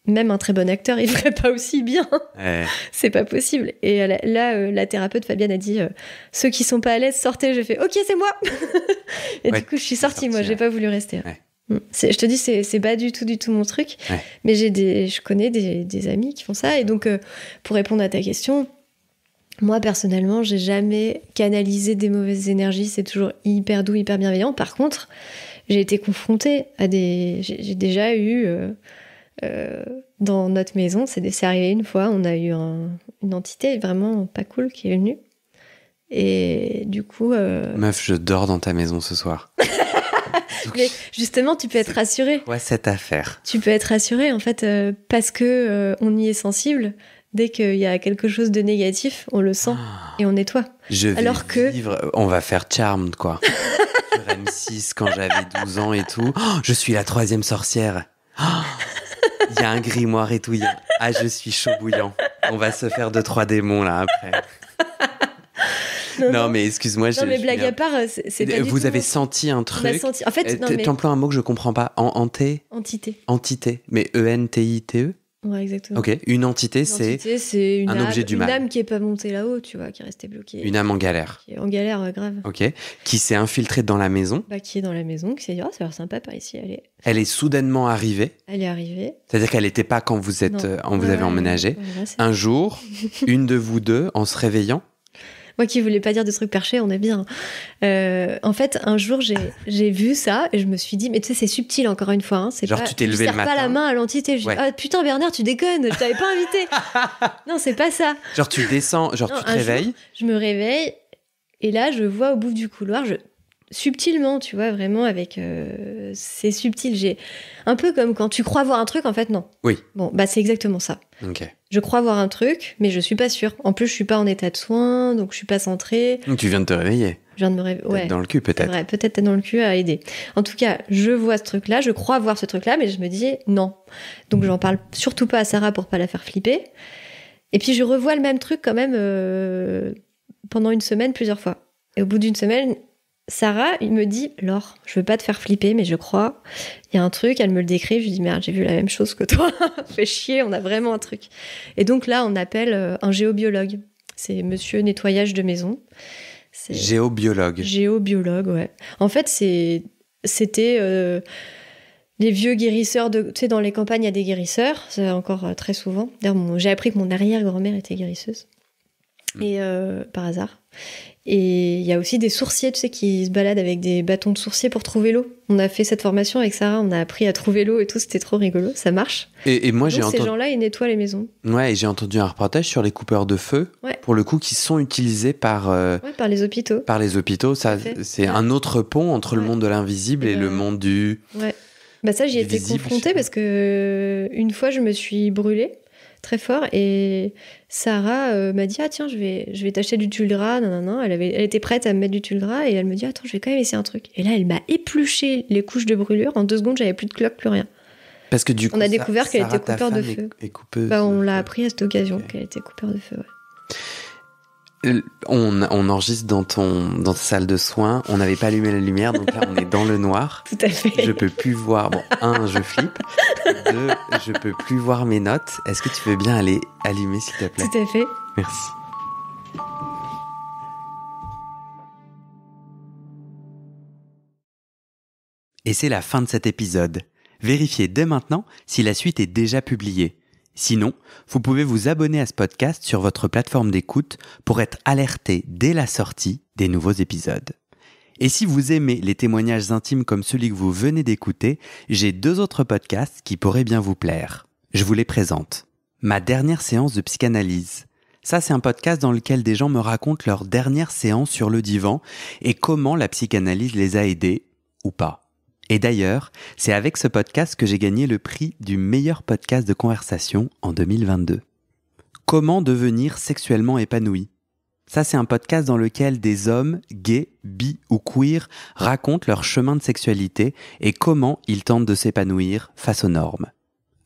même un très bon acteur, il ferait pas aussi bien. C'est pas possible. Et là, la thérapeute Fabienne a dit ceux qui sont pas à l'aise, sortez. J'ai fait OK, c'est moi. Et du coup, je suis sortie. Moi, j'ai pas voulu rester. Je te dis, c'est pas du tout mon truc. Mais je connais des amis qui font ça. Et donc, pour répondre à ta question, moi, personnellement, j'ai jamais canalisé des mauvaises énergies. C'est toujours hyper doux, hyper bienveillant. Par contre, j'ai été confrontée à j'ai déjà eu... dans notre maison, c'est arrivé une fois, on a eu une entité vraiment pas cool qui est venue. Et du coup... Meuf, je dors dans ta maison ce soir. Mais justement, tu peux être rassurée. Ouais, cette affaire. Tu peux être rassurée, en fait, parce que on y est sensible. Dès qu'il y a quelque chose de négatif, on le sent et on nettoie. On va faire Charmed, quoi. Sur M6, quand j'avais 12 ans et tout. Oh, je suis la 3e sorcière. Il y a un grimoire et tout. je suis chaud bouillant. On va se faire 2-3 démons, là, après. Non, mais excuse-moi. Non, mais blague à part, c'est pas Vous avez senti un truc. On a senti... En fait, t'emploies un mot que je comprends pas. Entité. Entité. Mais E-N-T-I-T-E? Ouais, exactement. Ok. Une entité, c'est un objet du mal. Une âme qui est pas montée là-haut, tu vois, qui est restée bloquée. Une âme en galère. Qui est en galère grave. Ok. Qui s'est infiltrée dans la maison. Qui est dans la maison, qui s'est dit, ça a l'air sympa par ici, allez. Elle est soudainement arrivée. Elle est arrivée. C'est-à-dire qu'elle n'était pas quand vous avez emménagé. Un jour, une de vous deux, en se réveillant. Moi qui voulais pas dire des trucs perchés, on est bien. En fait, un jour, j'ai vu ça et je me suis dit, mais tu sais, c'est subtil encore une fois. Hein, c'est genre, tu t'es levé le matin. Je pas la main à l'entité. Je dis, putain, Bernard, tu déconnes, je t'avais pas invité. Non, c'est pas ça. Genre, tu descends, tu te réveilles. Jour, je me réveille et là, je vois au bout du couloir, subtilement, tu vois, vraiment avec... c'est subtil. J'ai un peu comme quand tu crois voir un truc, en fait, non. Oui. Bon, c'est exactement ça. Ok. Je crois voir un truc, mais je suis pas sûre. En plus, je suis pas en état de soin, donc je suis pas centrée. Donc tu viens de te réveiller. Je viens de me réveiller. Ouais. Dans le cul, peut-être. Ouais, peut-être t'es dans le cul à aider. En tout cas, je vois ce truc-là, je crois voir ce truc-là, mais je me dis non. Donc j'en parle surtout pas à Sarah pour pas la faire flipper. Et puis je revois le même truc quand même pendant une semaine, plusieurs fois. Et au bout d'une semaine, Sarah, il me dit, Laure, je veux pas te faire flipper, mais je crois, il y a un truc, elle me le décrit, je lui dis, merde, j'ai vu la même chose que toi, fais chier, on a vraiment un truc. Et donc là, on appelle un géobiologue. C'est monsieur nettoyage de maison. Géobiologue. Géobiologue, ouais. En fait, c'était les vieux guérisseurs tu sais, dans les campagnes, il y a des guérisseurs, c'est encore très souvent. D'ailleurs, j'ai appris que mon arrière-grand-mère était guérisseuse. Et par hasard. Et il y a aussi des sourciers, tu sais, qui se baladent avec des bâtons de sourcier pour trouver l'eau. On a fait cette formation avec Sarah, on a appris à trouver l'eau et tout, c'était trop rigolo, ça marche. Et moi, donc ces gens-là, ils nettoient les maisons. Ouais, et j'ai entendu un reportage sur les coupeurs de feu, pour le coup, qui sont utilisés par les hôpitaux. Par les hôpitaux, ça, c'est un autre pont entre le monde de l'invisible et le monde du... Ouais. Ça, j'y ai été confrontée parce que une fois, je me suis brûlée très fort et Sarah m'a dit tiens, je vais t'acheter du tulle gras. Elle était prête à me mettre du tulle gras et elle me dit attends, je vais quand même essayer un truc. Et là, elle m'a épluché les couches de brûlure. En 2 secondes, j'avais plus de cloque, plus rien. Parce que du coup, on a découvert qu'elle était coupeur de feu. On l'a appris à cette occasion qu'elle était coupeur de feu. Ouais. On enregistre dans ta salle de soins. On n'avait pas allumé la lumière, donc là on est dans le noir. Tout à fait. Je peux plus voir. Bon, 1, je flippe. 2, je peux plus voir mes notes. Est-ce que tu veux bien aller allumer, s'il te plaît? Tout à fait. Merci. Et c'est la fin de cet épisode. Vérifiez dès maintenant si la suite est déjà publiée. Sinon, vous pouvez vous abonner à ce podcast sur votre plateforme d'écoute pour être alerté dès la sortie des nouveaux épisodes. Et si vous aimez les témoignages intimes comme celui que vous venez d'écouter, j'ai 2 autres podcasts qui pourraient bien vous plaire. Je vous les présente. Ma dernière séance de psychanalyse. Ça, c'est un podcast dans lequel des gens me racontent leur dernière séance sur le divan et comment la psychanalyse les a aidés ou pas. Et d'ailleurs, c'est avec ce podcast que j'ai gagné le prix du meilleur podcast de conversation en 2022. Comment devenir sexuellement épanoui? Ça, c'est un podcast dans lequel des hommes, gays, bi ou queer, racontent leur chemin de sexualité et comment ils tentent de s'épanouir face aux normes.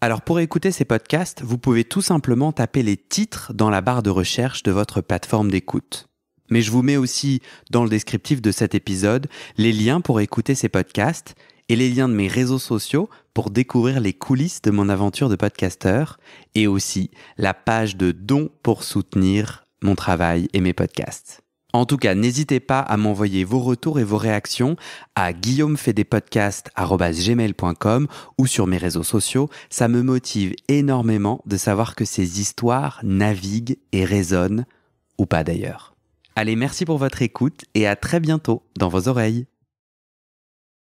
Alors pour écouter ces podcasts, vous pouvez tout simplement taper les titres dans la barre de recherche de votre plateforme d'écoute. Mais je vous mets aussi dans le descriptif de cet épisode les liens pour écouter ces podcasts et les liens de mes réseaux sociaux pour découvrir les coulisses de mon aventure de podcasteur et aussi la page de dons pour soutenir mon travail et mes podcasts. En tout cas, n'hésitez pas à m'envoyer vos retours et vos réactions à guillaumefaidespodcasts@gmail.com ou sur mes réseaux sociaux. Ça me motive énormément de savoir que ces histoires naviguent et résonnent, ou pas d'ailleurs. Allez, merci pour votre écoute et à très bientôt dans vos oreilles.